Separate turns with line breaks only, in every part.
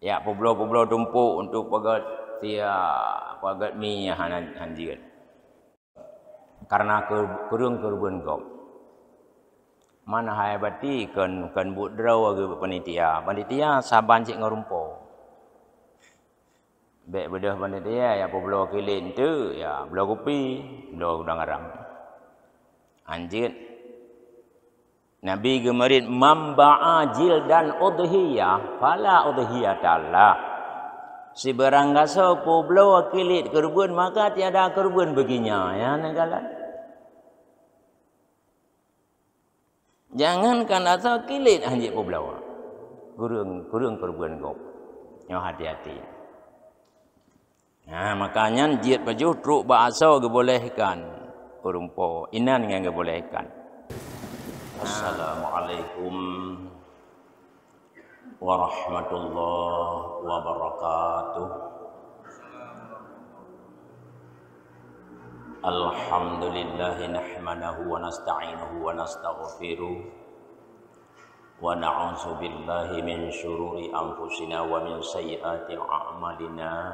Ya poblo-poblo tumpuk untuk pagat pagat mi hanjian. Karena kurung kurban kau. Mana hai bati kan but draw age panitia. Panitia saban cik ngarumpo. Bek bedah panitia ya poblo kilin tu ya belah kopi, belah udang arang. Anjir. Nabi gemarin mamba'a jildan udhiyah fala udhiyatalla. Si barang gaso poblo kilit kurban maka tiada kurban baginya ya negala. Jangankan asal kilit anjir poblo. Kurang kurban kau. Yang hati-hati. Nah, makanya jiat baju truk bahasa dibolehkan. Kurumpo inan yang dibolehkan. Assalamualaikum warahmatullahi wabarakatuh. Alhamdulillah nahmadahu wa nasta'inuhu wa nastaghfiruh wa na'udzu billahi min syururi anfusina wa min sayyiati a'malina.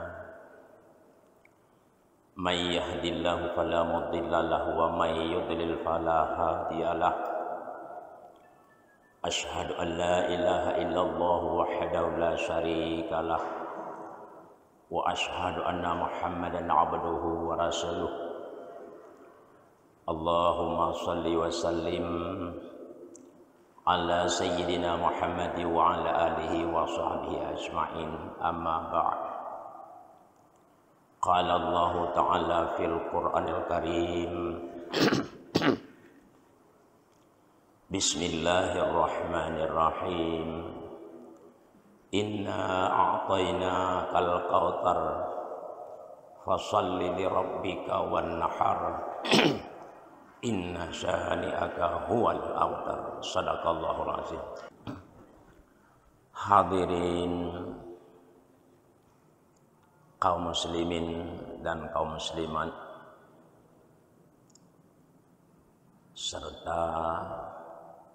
May yahdihillahu fala mudilla lahu wa may yudlil fala hadiyalah. Asyhadu an la ilaha illallah wahdahu la syarikalah wa asyhadu anna Muhammadan abduhu wa rasuluh. Allahumma salli wa sallim ala sayyidina Muhammad wa ala alihi wa sahbihi ajma'in. Amma ba'd. Qala Allah Ta'ala fil Qur'anil Karim. Bismillahirrahmanirrahim. Inna a'tainakal kautsar fasalli li rabbika wan nahar. Inna syani'aka huwal abtar. Sadaqallahul azim. Hadirin kaum muslimin dan kaum muslimat serta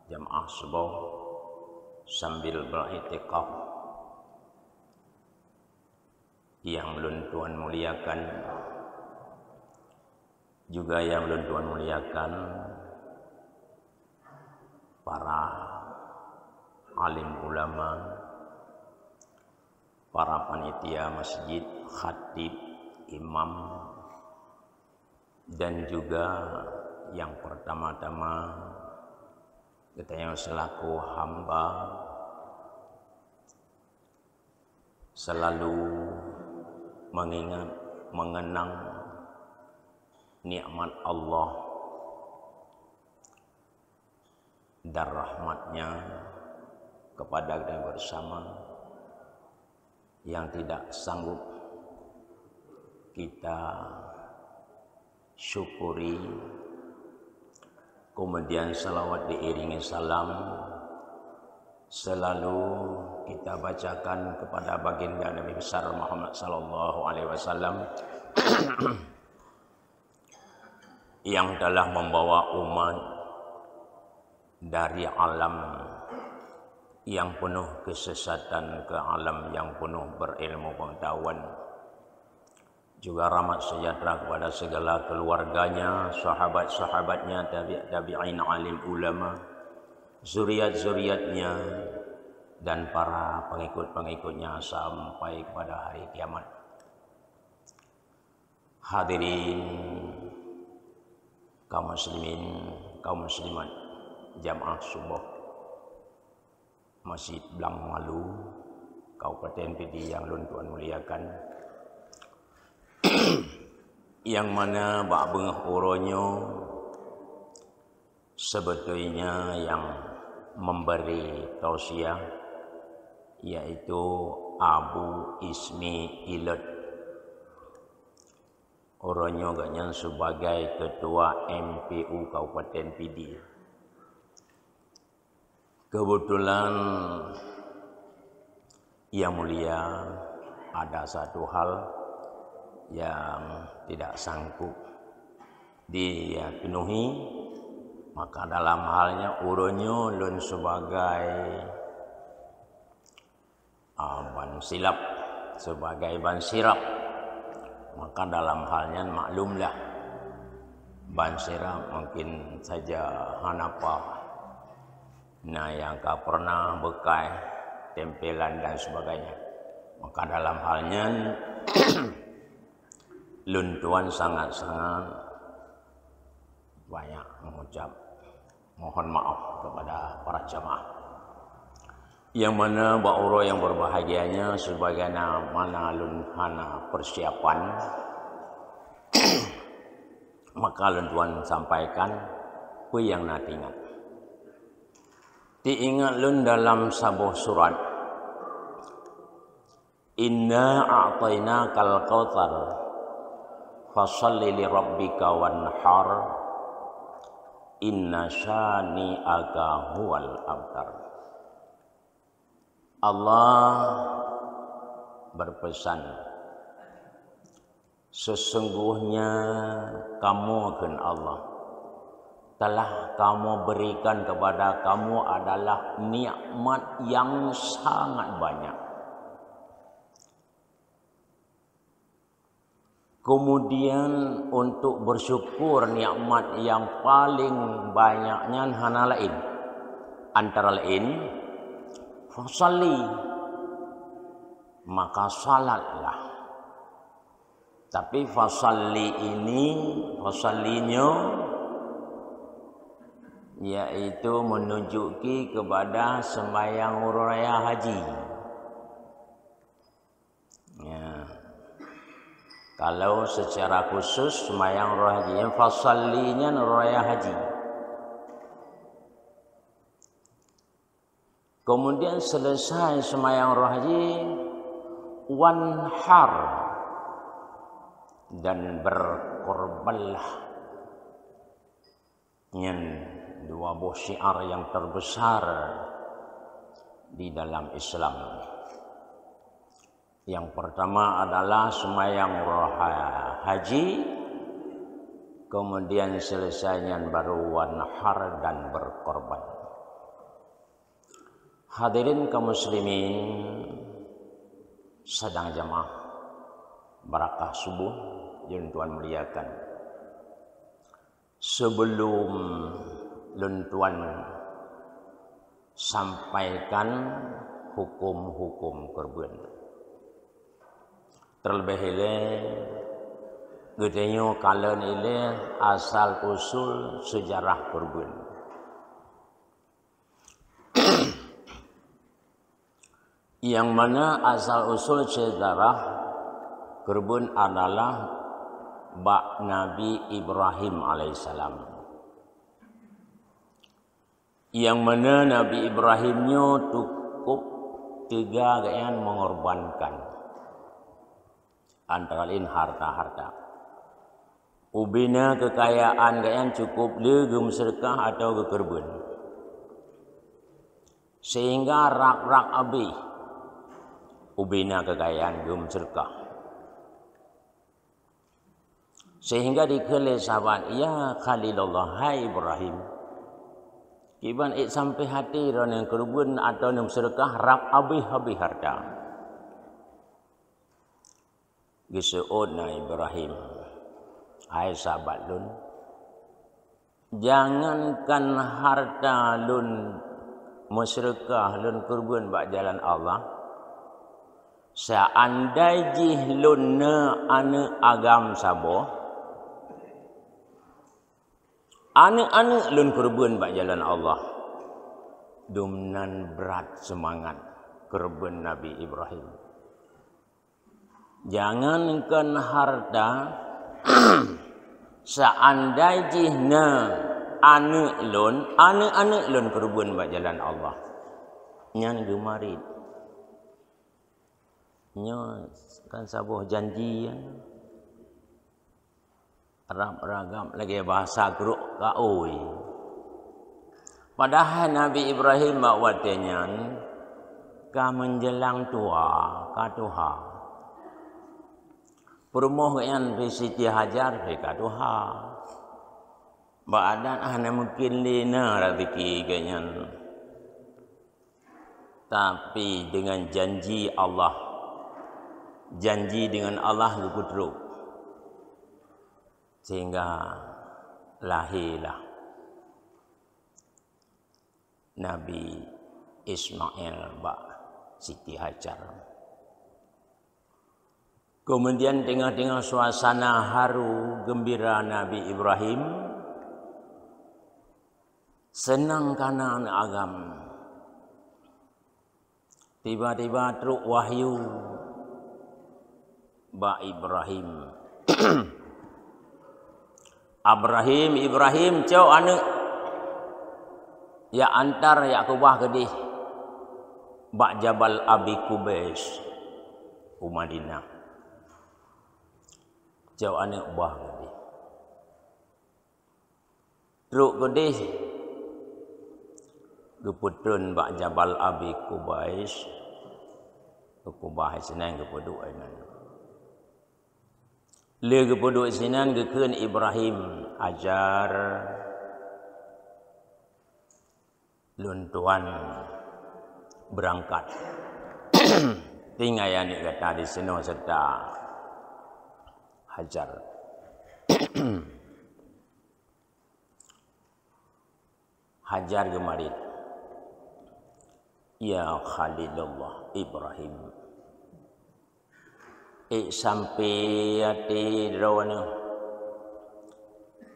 jamaah subuh sambil beriktikaf yang belum Tuhan muliakan, juga yang belum Tuhan muliakan para alim ulama, para panitia masjid, khatib, imam, dan juga yang pertama-tama kita yang selaku hamba selalu mengenang nikmat Allah dan rahmatnya kepada kita bersama yang tidak sanggup kita syukuri. Kemudian salawat diiringi salam selalu kita bacakan kepada baginda Nabi besar Muhammad sallallahu alaihi wasallam yang telah membawa umat dari alam yang penuh kesesatan ke alam yang penuh berilmu pengetahuan. Juga rahmat sejahtera kepada segala keluarganya, sahabat-sahabatnya, tabi'in, alim ulama, zuriat-zuriatnya, dan para pengikut-pengikutnya sampai kepada hari kiamat. Hadirin kaum muslimin, kaum muslimat, jamaah subuh Masjid Blang Malu, Kabupaten Pidi yang Tuhan muliakan, yang mana bak bengah uronyo sebetulnya yang memberi tausiah yaitu Abu Ismi Ilet. Uronyo agaknya sebagai ketua MPU Kabupaten Pidi. Kebetulan yang mulia ada satu hal yang tidak sanggup dia penuhi, maka dalam halnya uronyo lun sebagai ban silap sebagai ban sirap, maka dalam halnya maklumlah ban sirap mungkin saja hanapa yang pernah bekai tempelan dan sebagainya. Maka dalam halnya luntuan sangat-sangat banyak mengucap mohon maaf kepada para jamaah. Yang mana ba'uro yang berbahagianya sebagaimana lunhana persiapan maka luntuan sampaikan apa yang nak ingat. Diingat lun dalam sebuah surat, inna a'tainakal kautsar fasholli li rabbika wanhar inna syani'aka huwal abtar. Allah berpesan, sesungguhnya kamu akan Allah telah kamu berikan kepada kamu adalah nikmat yang sangat banyak. Kemudian untuk bersyukur nikmat yang paling banyaknya hana lain, antara lain fasalli, maka salatlah. Tapi fasalli ini, fasallinya yaitu menunjuki kepada sembahyang raya haji. Ya. Kalau secara khusus sembahyang raya haji, yang fasallinya raya haji. Kemudian selesai sembahyang raya haji, wanhar, dan berkorbanlah. Yang dua buah syiar yang terbesar di dalam Islam. Yang pertama adalah sembahyang haji, kemudian selesainya baru wanhar dan berkorban. Hadirin kaum muslimin sedang jamaah barakah subuh yang Tuhan muliakan. Sebelum luntuan sampaikan hukum-hukum kurban. Terlebih ile gedenya kalian ile asal usul sejarah kurban. Yang mana asal usul sejarah kurban adalah bak Nabi Ibrahim alaihissalam. Yang mana Nabi Ibrahimnya cukup 3 yang mengorbankan. Antara lain harta-harta. Ubina kekayaan yang cukup legum sedekah atau kekerban. Sehingga rak-rak abi. Ubina kekayaan gum sedekah. Sehingga dikele sahabat, ya Khalilullah, hai Ibrahim. Kiban sampai hati yang kerubun atau yang sedekah rak habis harta. Gisu'udna Ibrahim, hai sahabat lun, jangankan harta lun bersedekah lun kerubun bak jalan Allah. Seandai jih lun ane agam sabo, anak-anak lun kurban bak jalan Allah. Dumnan berat semangat kurban Nabi Ibrahim. Jangankan harta, seandai jihna anak lun kurban bak jalan Allah. Nyan gemarit. Nyo kan sabuh janji ya. Ragam lagi bahasa geruk kaoi. Padahal Nabi Ibrahim makwatnya ka menjelang tua ka tuha. Perumoh yang Siti Hajar ka tuha. Baadan ana mungkin lina rezeki ganyan. tapi dengan janji Allah. Janji dengan Allah gupudruk. Sehingga lahirlah Nabi Ismail bak Siti Hajar. Kemudian tengah-tengah suasana haru gembira Nabi Ibrahim, senang kanan agam. Tiba-tiba truk wahyu bak Ibrahim. Ibrahim cau anak ya antar ya kubah gedih bak Jabal Abi Kubais Madinah. Cau anak bah gedih. Truk gedih geputun bak Jabal Abi Kubais. Kubah senang gepuduk ainan. Le gepuduk sinan gekeun Ibrahim ajar luntuan berangkat. Tinggal ni kata di sini serta Hajar. Hajar gemarit. Ya Khalilullah Ibrahim. Sampai hati rawana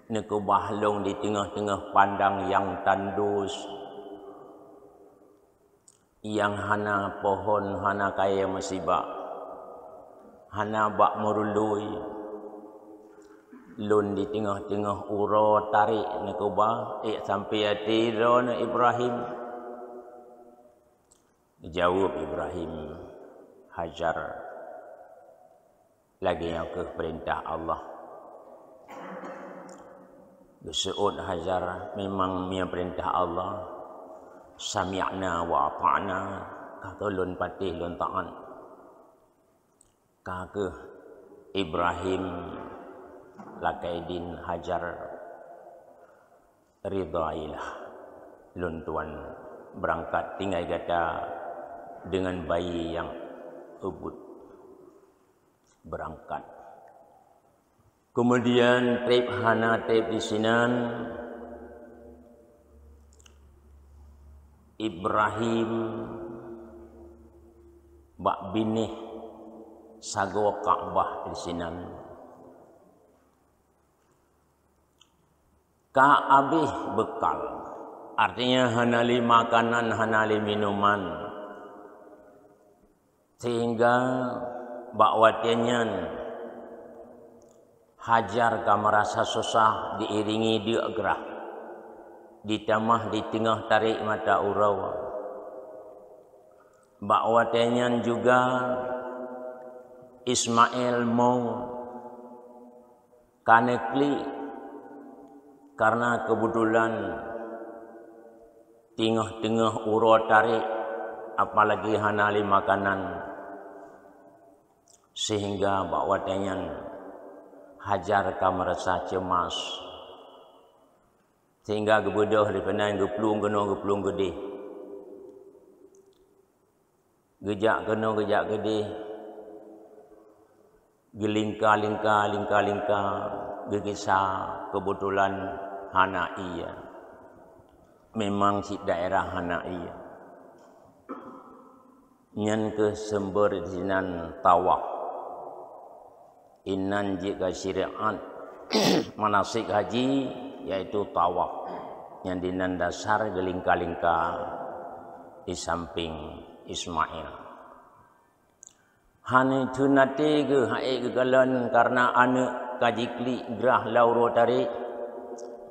nak bahlong di tengah-tengah pandang yang tandus, yang hana pohon, hana kaya masibak, hana bak merului, lun di tengah-tengah uro tarik nak bah. Sampai hati rawana Ibrahim. Jawab Ibrahim, Hajar. Lagi yang ke perintah Allah. Berseud Hajar memang punya perintah Allah. Sami'na wa ata'na. Kata lun patih lun ta'an. Kata Ibrahim Lakaidin Hajar ridailah lun tuan berangkat tinggal kata dengan bayi yang ubud berangkat. Kemudian trip hana trip di sinan Ibrahim bak binih sago Ka'bah di sinan. Ka'abih bekal. Artinya hanali makanan, hanali minuman. Sehingga bakwatiannya Hajar ka merasa susah diiringi dia gerah. Ditambah di tengah tarik mata urau. Bakwatiannya juga Ismail mau kanekli karena kebetulan tengah-tengah urau tarik apalagi hanali makanan. Sehingga bakwatiannya Hajar ka merasa cemas. Sehingga gebedah di penang geplung gede. Gejak gede. Gelingka, gegisa kebetulan hana iya. Memang si daerah hana iya. Nyan ke sumber dinan tawaf. Inan jika syariat manasik haji yaitu tawaf yang dinan dasar gelingka-lingka di samping Ismail. Hane tunate ke hae gegalan karena anak kajikli gerah lauro tarik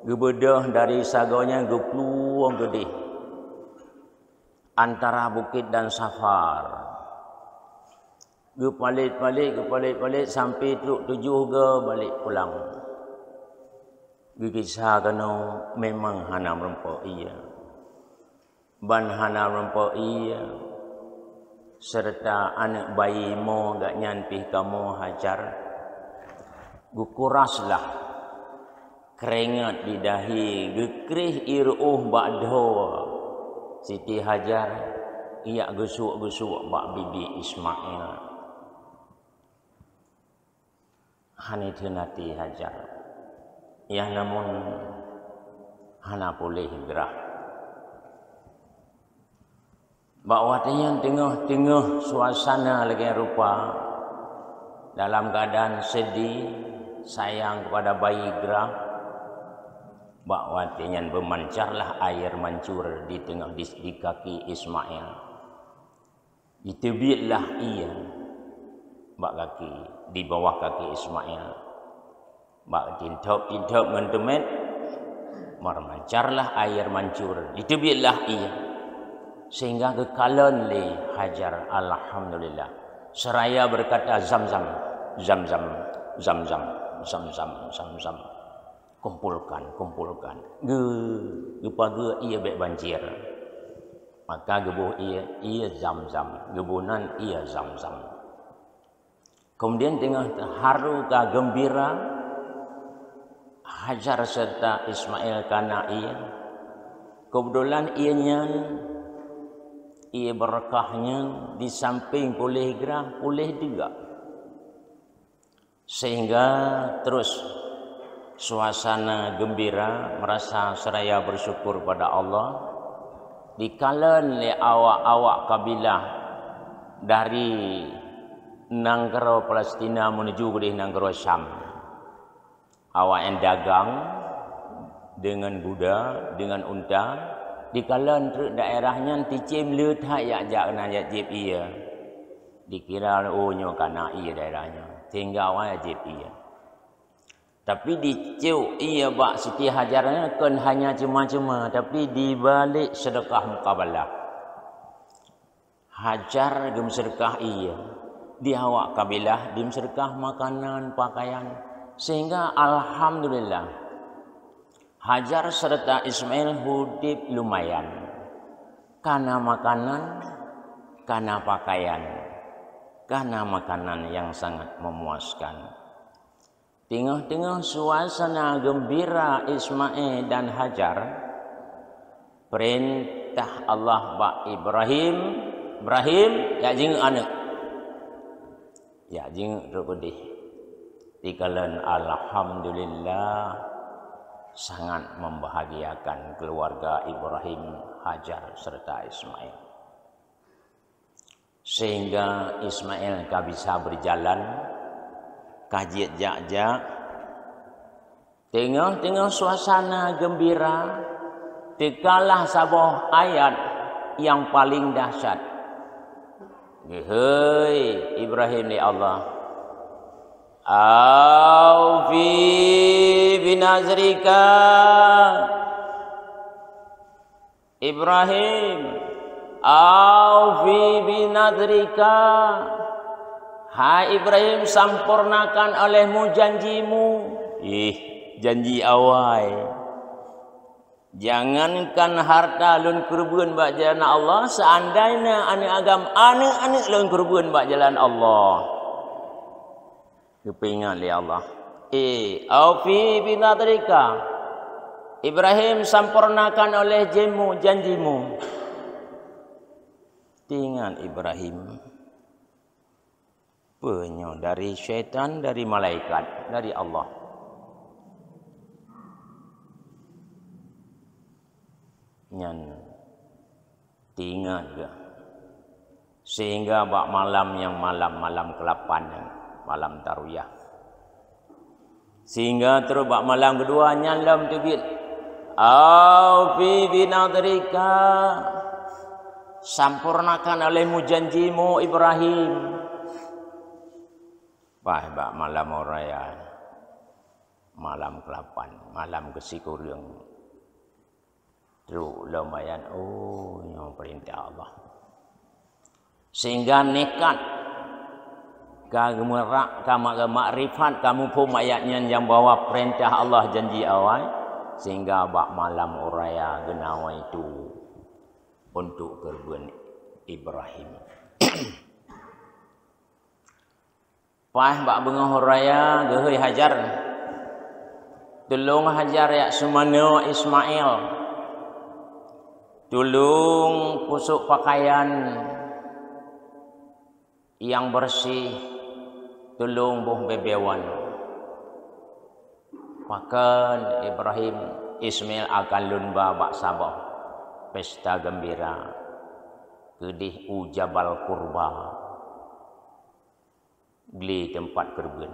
gebedah dari sagonya gepluang gede antara bukit dan safar. Gepalit sampai truk 7 ke balik pulang. Gigisa kena memang hana merempak iya. Ban hana merempak iya. Serta anak bayi mo gak nyampih kamu Hajar. Gukuraslah keringat di dahi gekrih iruh ba'do Siti Hajar ia gesuk-gesuk bak bibi Ismail. Hani tenati Hajar. Ia namun hana boleh hijrah. Bahawa tengah-tengah suasana lagi rupa dalam keadaan sedih, sayang kepada bayi gerah. Bahawa tenyan bermancarlah air mancur di tengah di kaki Ismail. Ditebiatlah ia bak kaki di bawah kaki Ismail. Bak tintap mendemet, mermancarlah air mancur. Ditebiatlah ia. Sehingga kekalan le Hajar, alhamdulillah. Seraya berkata Zamzam, Zamzam, Zamzam, Zamzam, Zamzam. Kumpulkan. Gepaga ia baik banjir. Maka gebuh ia Zamzam. Gebunan ia Zamzam. Kemudian tengah haru ka gembira Hajar serta Ismail karena ia. Kebetulan ia berkahnya di samping boleh gerah, boleh juga. Sehingga terus suasana gembira, merasa seraya bersyukur pada Allah. Dikalan le awak-awak kabilah dari Nanggara Palestina menuju ke Nanggara Syam. Awak yang dagang dengan kuda, dengan unta, dikalan daerahnya ticim letak jak kena jip ia. Dikira nyo kana ia daerahnya. Sehingga awak jip ia. Tapi dicuk ia bak Siti Hajarnya kan hanya cuma-cuma, tapi dibalik sedekah mukabalah. Hajar gem sedekah ia. Di awak kabilah dim sedekah makanan, pakaian. Sehingga alhamdulillah Hajar serta Ismail hidup lumayan. Karena makanan, karena pakaian, karena makanan yang sangat memuaskan. Tengah-tengah suasana gembira Ismail dan Hajar, perintah Allah bak Ibrahim, ya jing anak. Ya jing rukudih. Dikalan alhamdulillah sangat membahagiakan keluarga Ibrahim, Hajar serta Ismail. Sehingga Ismail tak bisa berjalan, kajiat jak-jak. Tengah-tengah suasana gembira, tekalah sebuah ayat yang paling dahsyat. Hei Ibrahim ni Allah, Aufi binazrika Ibrahim, Aufi binazrika. Hai Ibrahim, sempurnakan olehmu janjimu. Janji awal. Jangankan harta lun kurban bak jalan Allah, seandainya anak lun kurban bak jalan Allah. Kepingat li Allah. Aufi binadrika. Ibrahim, sempurnakan oleh janjimu. Tinggal Ibrahim. Penyo dari syaitan, dari malaikat, dari Allah. Nyan tinggal ke. Sehingga bak malam yang malam ke-8. Malam tarwiyah. Sehingga terus bak malam kedua nyalam tebit. Aufi binadrika. Sempurnakan olehmu janjimu Ibrahim. Bak malam raya. Malam ke-8, malam ke-9. Terus lumayan yang perintah Allah. Sehingga nekat kamu makrifat kamu pun ayatnya yang bawa perintah Allah janji awal, sehingga bak malam raya genawa itu untuk kurban Ibrahim. Pas bak bengah raya gehoi Hajar, tolong Hajar ya semana Ismail. Tolong pusuk pakaian yang bersih, tolong buh bebewan. Pakan Ibrahim Ismail akan lumba bak sabah pesta gembira kedih ujabal kurba geli tempat kerben.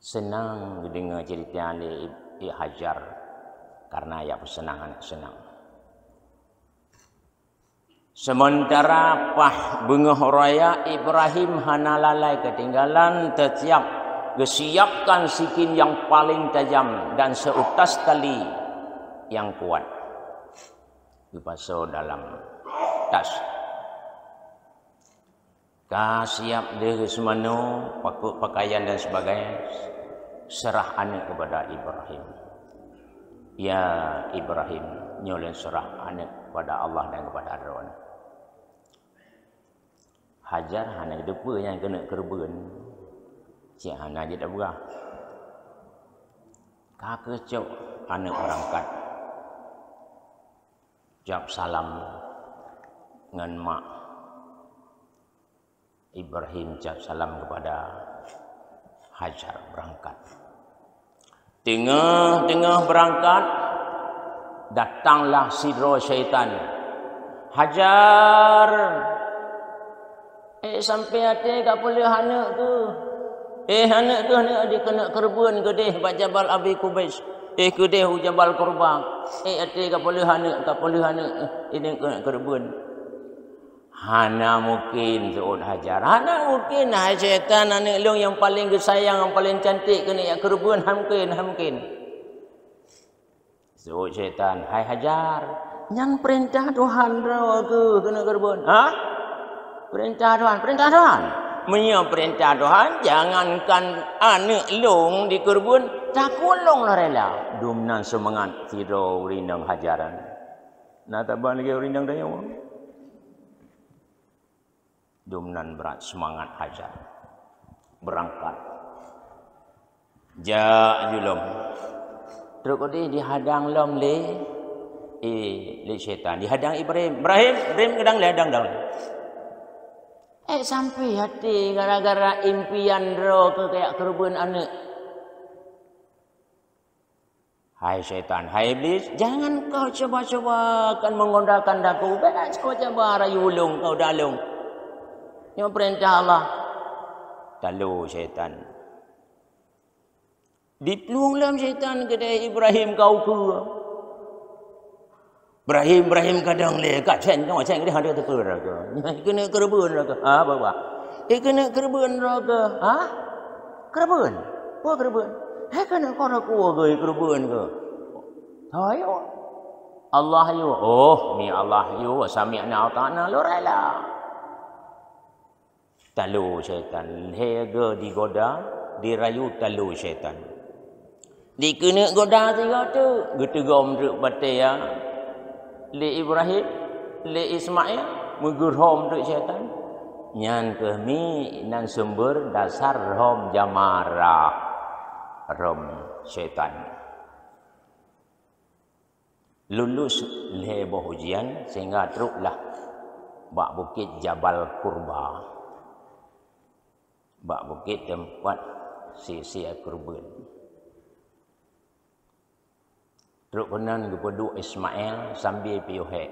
Senang dengar cerita Ali Hajar karena ya persenangan senang. Sementara pah bengah raya Ibrahim hanalalai ketinggalan tersiap disiapkan sikin yang paling tajam dan seutas tali yang kuat dipasau dalam tas. Siap dia semano pakaian dan sebagainya, serah anak kepada Ibrahim. Ya Ibrahim nyolen serah anak kepada Allah dan kepada Aaron. Hajar anak depa yang kena kerben. Cik Hana je tak berah. Kakak cok anak berangkat. Jawab salam dengan mak. Ibrahim jawab salam kepada Hajar berangkat. Tengah-tengah berangkat, datanglah sidro syaitan. Hajar, sampai hati tak boleh anak tu. Anak tu anak dia kena kerbuan kedih bak Jabal Abi Kubais. Kedih Jabal Kurba. Hati tak boleh anak, ini kena kerbuan. Hana mungkin Zuhud Hajar. Hana mungkin hai syaitan anak long yang paling kesayang, yang paling cantik kena ya kerbuan hamkin. Zuhud syaitan, hai Hajar, yang perintah Tuhan ro ke kena kerbuan. Ha? Perintah Tuhan. Menyia perintah Tuhan, jangankan anak long di kerbuan, takut long lah rela. Dumnan semangat tiro rindang hajaran. Nak taban lagi rindang daya. Dumnan berat semangat hajar. Berangkat. Julum. Terus kau dihadang lom le syaitan. Dihadang Ibrahim. Ibrahim kadang le hadang dang. Sampai hati gara-gara impian ro ke kayak kerubun anak. Hai syaitan, hai iblis, jangan kau coba-coba akan mengondakan daku. Berat kau coba rayu ulung kau dalung. Yang perintah Allah. Talu syaitan. Dipeluang dalam syaitan kedai Ibrahim kau ke. Ibrahim kadang le kat sen tengok sen dia ada teker ke. Kena kerebun ke. Apa? Kena kerebun ke. Kerebun. Apa kerebun? Kena kau ke kerebun ke. Ayo. Allah yo. Oh, ni Allah yo sami'na wa ta'na lurala. Talu syaitan. Hega digoda, dirayu talu syaitan. Dikena goda tiga tu. Getegom ruk batai ya. Le Ibrahim, le Ismail, mengurhom ruk syaitan. Nyan kami nan sumber dasar rom jamara. Rom syaitan. Lulus leboh ujian sehingga teruklah bak bukit Jabal Kurba. Bak bukit tempat si kurban. Teruk kenan kepada Ismail sambil piuhek.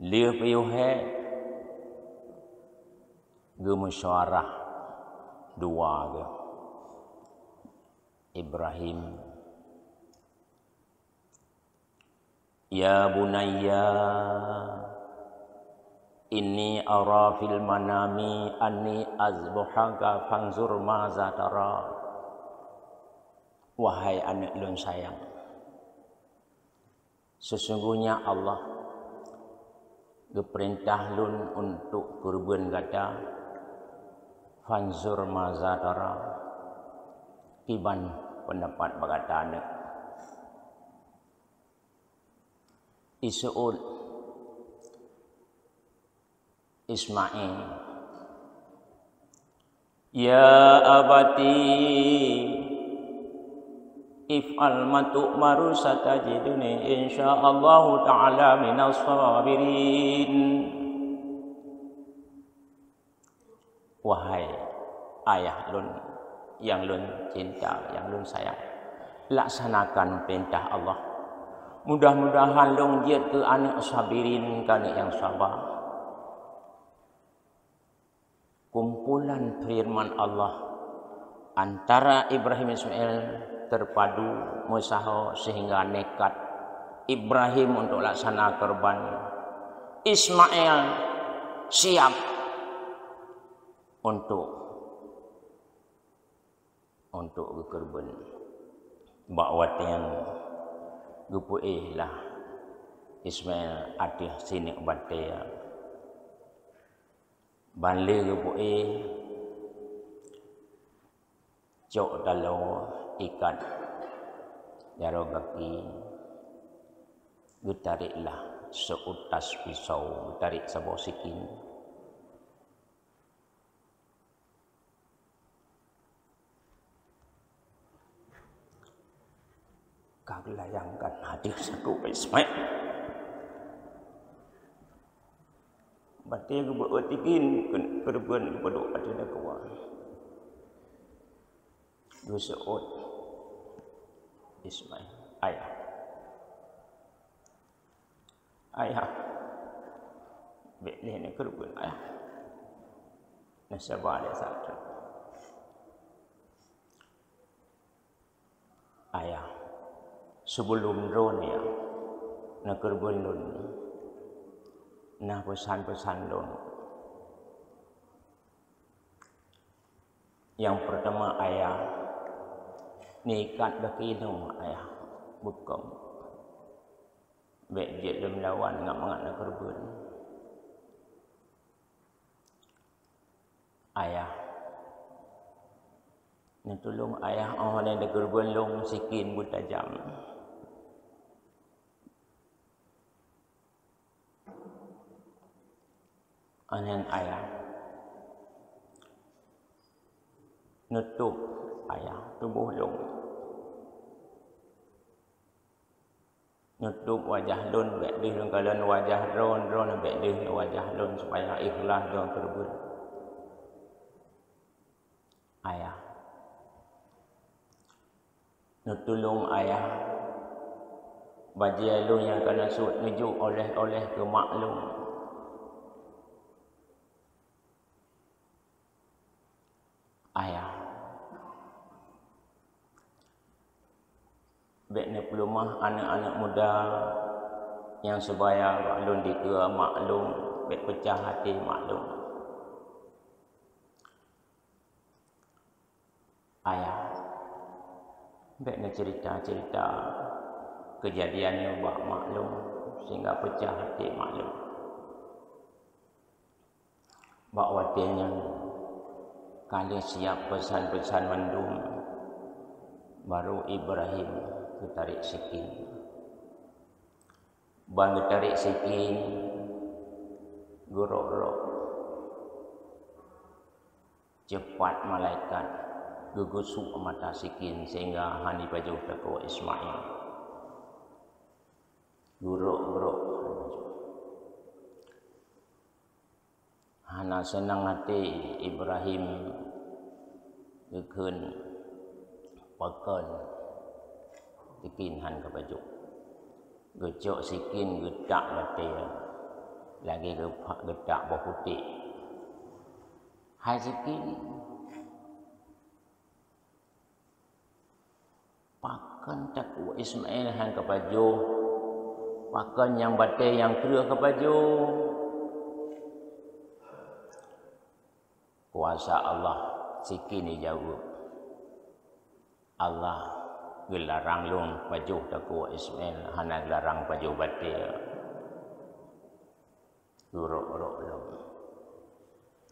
Dia piuhek gemusyawarah dua ke. Ibrahim, ya bunayya inni ara fil manami anni azbuhaka fanzur maza tara. Wahai anak lun sayang, sesungguhnya Allah geperintah lun untuk kurban gada fanzur maza tara. Iban pendapat berkata anak Isu'ul Ismail, ya abati if'al ma tu'maru satajiduni insyaallahu ta'ala minas sabirin. Wahai ayah lun yang lun cinta, yang lun sayang, laksanakan perintah Allah. Mudah-mudahan lun jiat ke anak sabirin, kana yang sabar. Kumpulan firman Allah antara Ibrahim Ismail terpadu musaho sehingga nekat Ibrahim untuk laksana korban, Ismail siap untuk korban. Bakwat yang gupuih lah Ismail adih sini batea banle gupuih cok dalo ikat jaro kaki getariklah seutas pisau, tarik sebuah sikin. Kau layangkan hadir satu Ismail. Batia ke buat tikin kerbuan kepada adina kawan. Dua seot Ismail ayah. Ayah. Bek ni kerbuan ayah. Nasabah dia satu. Ayah. Sebelum drone ya, nak kerbuan lun, nak pesan-pesan lun. Yang pertama ayah, nikat kaki nom ayah, bukan. Baik je dalam lawan ngap mangat nak kerbuan. Ayah, ni tolong ayah orang yang kerbuan long sikin buta jam. Anen ayah nutup ayah tubuh long, nutup wajah lun baik dia kalau wajah drone baik dia wajah lun supaya ikhlas dalam kerbuan. Ayah nutulung ayah bagi lun yang kena sud nujuk oleh ke maklum. Ayah baik ni pelumah anak-anak muda yang sebaya maklum dikira maklum baik pecah hati maklum. Ayah baik ni cerita-cerita kejadiannya buat maklum sehingga pecah hati maklum. Bahawa dia kali siap pesan-pesan mendung, baru Ibrahim ketarik sikin. Bang ketarik sikin, gorok-gorok. Cepat malaikat gugusuk mata sikin sehingga hani baju teko Ismail. Gorok-gorok. Hana senang hati Ibrahim gekun pakon dikin han ke baju gecok sikin gedak batil lagi gedak bau putih hai sikin pakon takwa Ismail han ke baju pakon yang batil yang kira ke baju. Kuasa Allah sikin dijawab. Allah gelarang lung pajuh takwa Ismail hana gelarang pajuh batil. Gorok-gorok lung.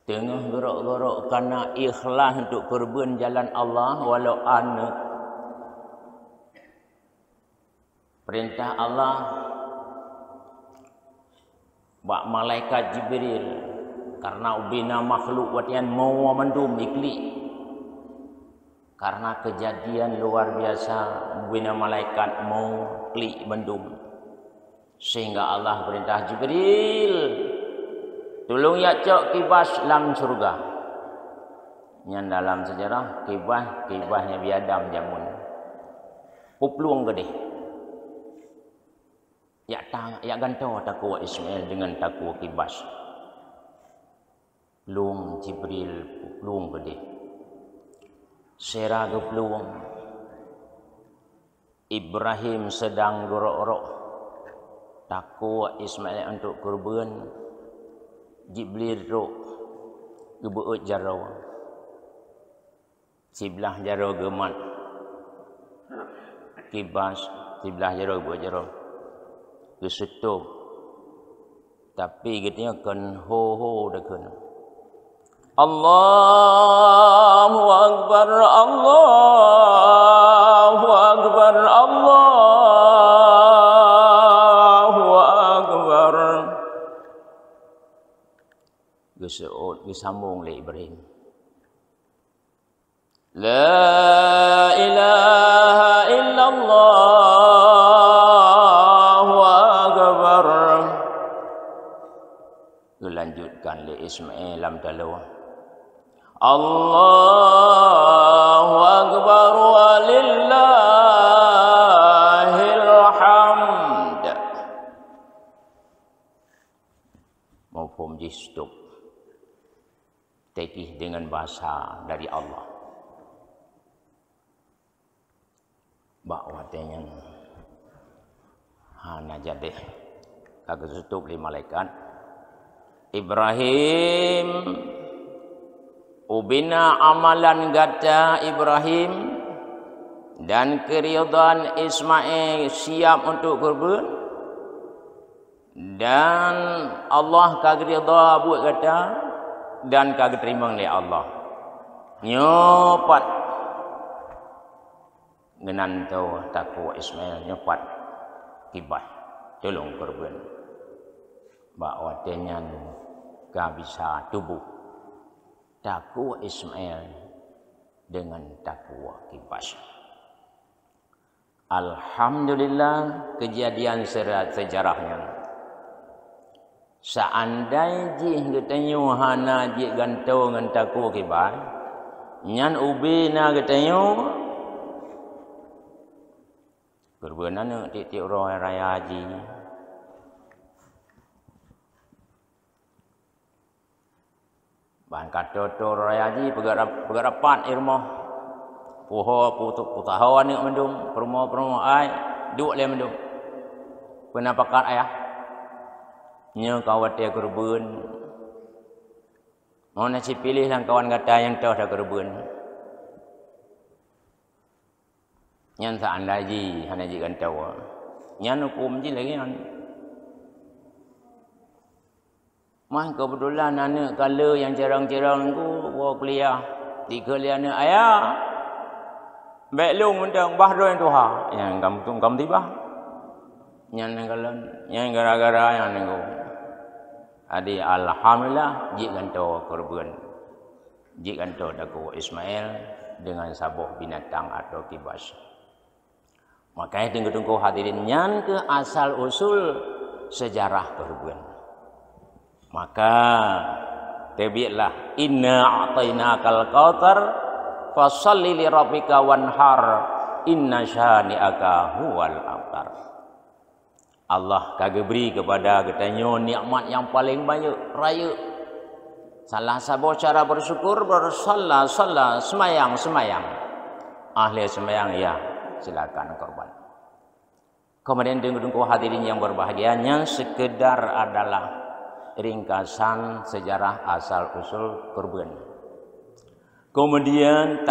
Tengah gorok-gorok karena ikhlas untuk korban jalan Allah walau anak. Perintah Allah bak malaikat Jibril karena ubina makhluk watian mau mandum ikli karena kejadian luar biasa bina malaikat mau klik bendum, sehingga Allah perintah Jibril tolong ya cok kibas lam surga. Yang dalam sejarah kibahnya biadam jamun pupluang gede ya gantau takwa Ismail dengan takwa kibas lung Jibril pupluang gede sera gepluang Ibrahim sedang gorok-gorok takwa Ismail untuk kurban Jibril rok gebeut jarau sebelah jarau gemat kibas sebelah jarau buat jarau kesetup tapi katanya kan ho dekan Allahu Akbar Allahu Akbar Allahu Akbar gesambung le Ibrahim La ilaha illallah wa akbar. Lanjutkan li Ismail lam dalu. Allahu akbar walillahil hamd. Mafhum jistub. Tekih dengan bahasa dari Allah. Bakwatnya hana jadi kagak tutup li malaikat Ibrahim ubina amalan gata Ibrahim dan keridhaan Ismail siap untuk kurban dan Allah kagak ridha buat kata dan kagak terima oleh Allah nyopat ngenantau takwa Ismail nyopat kibah tolong kurban bahwa dengan gak bisa tubuh takwa Ismail dengan takwa kibas. Alhamdulillah kejadian sejarahnya seandainya katanya hana ji gantau dengan takwa kibas nyan ubina katanya kurbanan titik raya haji bahan kata tu raya haji pegarapan irmah puho putahawan ni mendum permo ai duk le mendum penampakan ayah nya kawat dia kurban mau nasi pilih lang kawan kata yang tahu dah kurban nyan saan lagi hanaji kan tahu nyan hukum je lagi nyan mah kebetulan anak kala yang jarang-jarang tu bawa kuliah di kuliah ni ayah baik lu undang bahro yang tuha yang kamu tiba nyan kalau nyan gara-gara yang nego adi alhamdulillah jik kan tahu kurban jik kan tahu daku Ismail dengan sabuh binatang atau kibas. Makanya tunggu-tunggu hadirin nyan ke asal usul sejarah kurban. Maka tabi'lah inna a'tainakal kautsar fasholli li rabbika wanhar inna syani'aka huwal abtar. Allah kagak beri kepada katanya nikmat yang paling banyak raya. Salah satu cara bersyukur bersalah semayang. Ahli semayang ya silakan korban. Kemudian tunggu hadirin yang berbahagianya sekedar adalah ringkasan sejarah asal usul kurban. Kemudian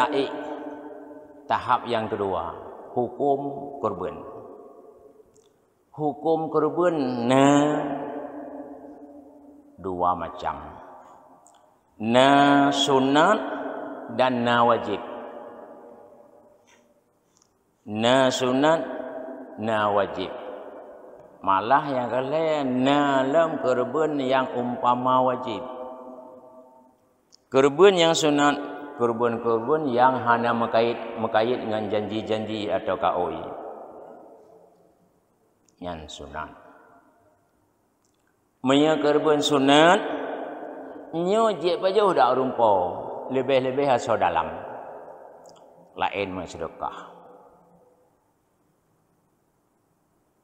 tahap yang kedua hukum kurban. Hukum kurban dua macam. Sunat dan wajib. Sunat, wajib. Malah yang kalian dalam kurban yang umpama wajib. Kurban yang sunat kurban-kurban yang hanya mekait dengan janji-janji atau kaoi. Yang sunat. Menya kurban sunat, nyo je pajau dak rumpo, lebih-lebih asal dalam. Lain sedekah.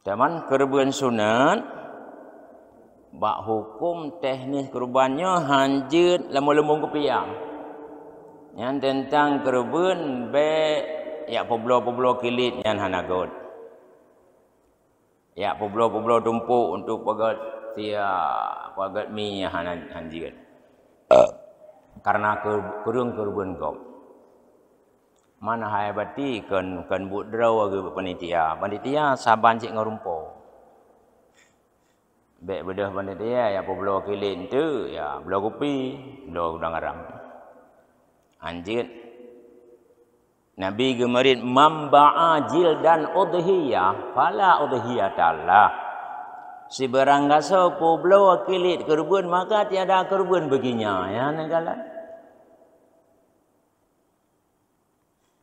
Zaman kurban sunat, bak hukum teknis kurbannya hanjut lemu-lemu kepiang. Yang tentang kurban be ya poblo-poblo kilit yang hanagot. Ya poblo-poblo tumpuk untuk pagat mi yang hanjut. Karena kurban kau. Mana hai bati kan budrau age panitia saban cik ngarumpo. Bek bedah panitia ya poblo kilin tu ya belo kopi, belo udang garam. Anjir. Nabi gemarin mamba'a jildan udhiyah fala udhiyatalah. Si barang gaso poblo kilit kurban maka tiada kurban baginya ya negala.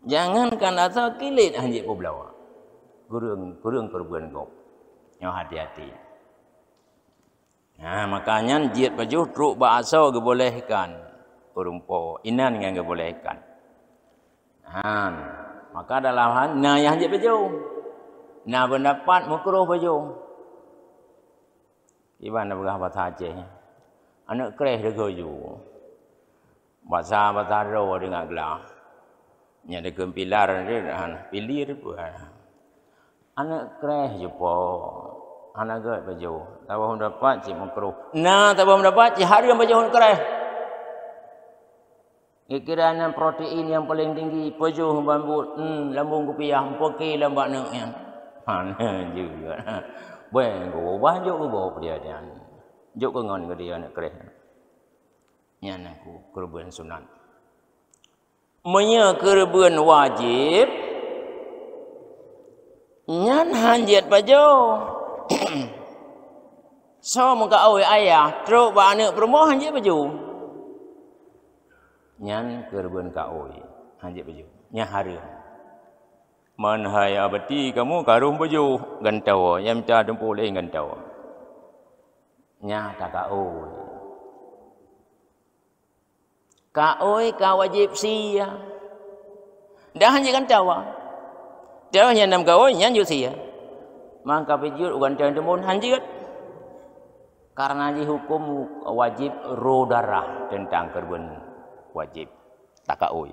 Jangankan asal kilit hanjit poblawa. Kurang kurban kau. Yang hati-hati. Nah, makanya jiat baju truk bakso dibolehkan. Kurumpo inan yang dibolehkan. Nah, maka dalam hal nah yang hanjit baju. Nah pendapat makruh baju. Iban begah bahasa Aceh. Anak kereh dego ju. Bahasa ro dengan gelah. Nya de gempilar dia pilir pun. Anak kereh je po. Anak gat baju. Tahu dapat cik makruh. Nah, tahu dapat cik hari yang baju kereh. Kiranya protein yang paling tinggi baju bambu lambung kupiah poki lambak nak yang. Mana juga. Bang go banjuk go bawa dia dia. Juk ko ngon dia anak kereh. Nya aku kurban sunat. Menya kurban wajib nyan hanjat baju. So muka awe ayah truk ba anak promo hanjat baju. Nyan kurban ka awe hanjat baju. Nya hari. Man hai abati kamu karuh baju gantau yang minta dempu le gantau. Nya tak ka awe. Ka oi ka wajib sia. Dah hanya kan tawa. Dia hanya nam ka oi nyan ju sia. Maka pijur ugan tan demun hanjit. Karena di hukum wajib rodarah tentang kurban wajib tak ka oi.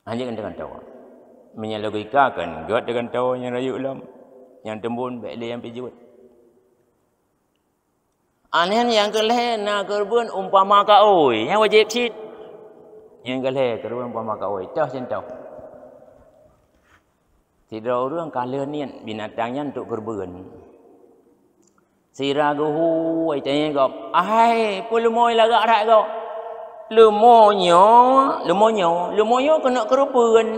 Hanya dengan tawa. Menyalogika kan gat dengan tawa yang rayu ulam yang tembun baik yang pijur. Aneh yang keleh na kurban umpama ka oi yang wajib sit. Yang keleh kurban umpama ka oi tah centau. Tidak orang kala niat binatangnya untuk kurban. Siraguhu ai tanya kau, ai pulumoy lagak rak kau. Lumonyo kena kurban.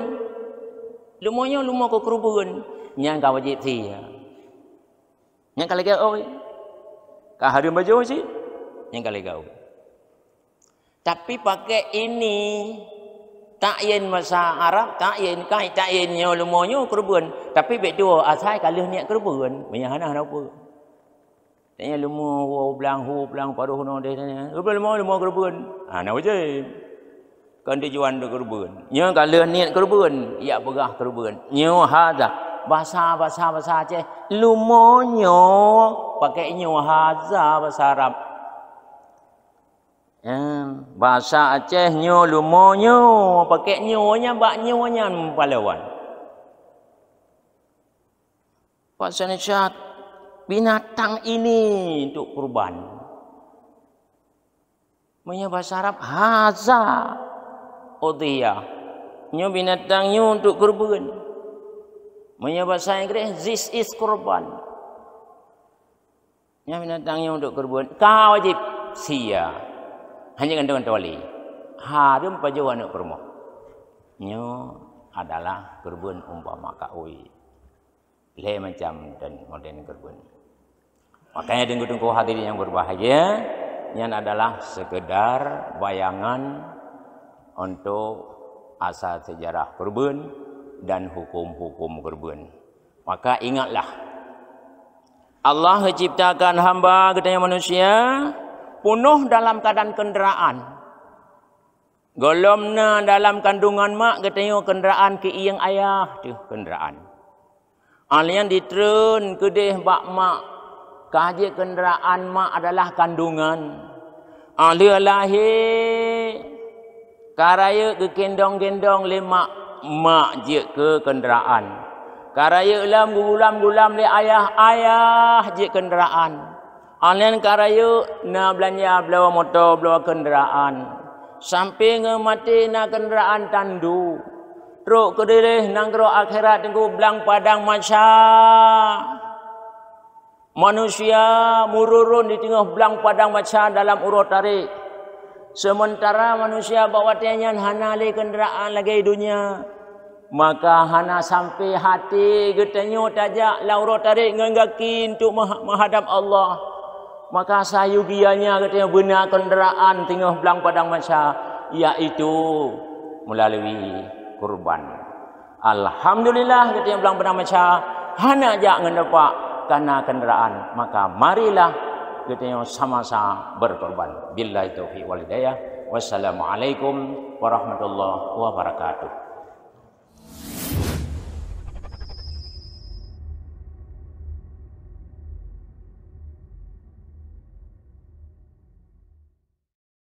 Lumonyo ko kurban. Yang ka wajib sia. Yang kala ka oi. Kah hari baju sih yang kali kau. Tapi pakai ini takyin bahasa Arab, takyin kai takyin nyo lumonyo kurban. Tapi betul asal kalau niat kurban, banyak hana apa. Tanya lumo belang paruh no dia tanya. Lumo kurban. Ana wajib. Kan dia jual kurban. Nyo kalau niat kurban, ya begah kurban. Nyo hada bahasa Aceh lumonyo pakai nyo haza bahasa Arab. Bahasa Aceh nyo lumonyo pakai nyonya bak nyonya pahlawan. Bahasa Indonesia binatang ini untuk kurban. Punya bahasa Arab haza udhiyah. Nyo binatang nyo untuk kurban. Punya bahasa Inggris this is kurban. Yang binatangnya untuk kurban. Kau wajib sia. Hanya dengan wali. Harum pajau anak permo. Nyo adalah kurban umpama kaui. Le macam dan modern kurban. Makanya tunggu hadirin yang berbahagia. Yang adalah sekedar bayangan untuk asal sejarah kurban dan hukum-hukum kurban. Maka ingatlah, Allah menciptakan hamba katanya manusia penuh dalam keadaan kenderaan. Golomna dalam kandungan mak katanya kenderaan ke iyang ayah tu kenderaan. Alian ditren ke deh bak mak. Kaji kenderaan mak adalah kandungan. Alia lahir karaya ke gendong-gendong le mak je ke kenderaan. Karaya ulam gulam le ayah je kenderaan. Alian karaya na belanja belawa motor belawa kenderaan. Sampai ngemati na kenderaan tandu. Teruk kedilih nanggro akhirat tengku belang padang maca. Manusia mururun di tengah belang padang maca dalam urut tarik. Sementara manusia bawa tianyan hana le kenderaan lagi dunia. Maka hana sampai hati getanyo tajak la urut tarik nganggakin untuk menghadap Allah. Maka sayugianya katanya benar kenderaan tengah belang padang maca, iaitu melalui kurban. Alhamdulillah katanya belang padang maca hana jak ngendepak karena kenderaan. Maka marilah katanya sama-sama berkorban. Billahi taufiq wal hidayah. Wassalamualaikum warahmatullahi wabarakatuh.